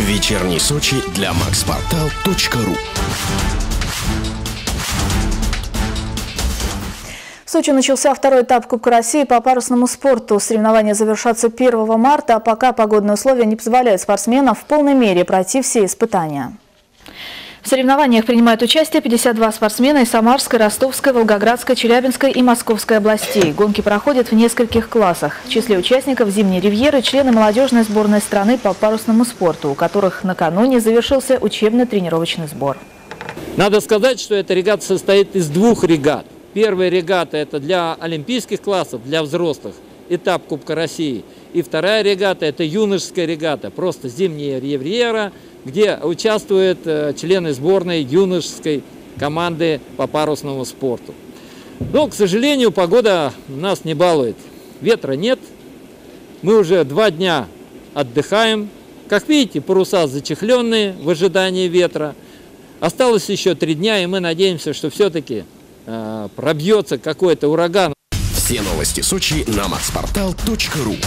Вечерний Сочи для maxportal.ru. В Сочи начался второй этап Кубка России по парусному спорту. Соревнования завершатся 1 марта, а пока погодные условия не позволяют спортсменам в полной мере пройти все испытания. В соревнованиях принимают участие 52 спортсмена из Самарской, Ростовской, Волгоградской, Челябинской и Московской областей. Гонки проходят в нескольких классах. В числе участников зимней ривьеры члены молодежной сборной страны по парусному спорту, у которых накануне завершился учебно-тренировочный сбор. Надо сказать, что эта регата состоит из двух регат. Первая регата – это для олимпийских классов, для взрослых, этап Кубка России. И вторая регата – это юношеская регата, просто зимняя ривьера, где участвуют члены сборной юношеской команды по парусному спорту. Но, к сожалению, погода нас не балует. Ветра нет. Мы уже 2 дня отдыхаем. Как видите, паруса зачехленные в ожидании ветра. Осталось еще 3 дня, и мы надеемся, что все-таки пробьется какой-то ураган. Все новости Сочи на maxportal.ru.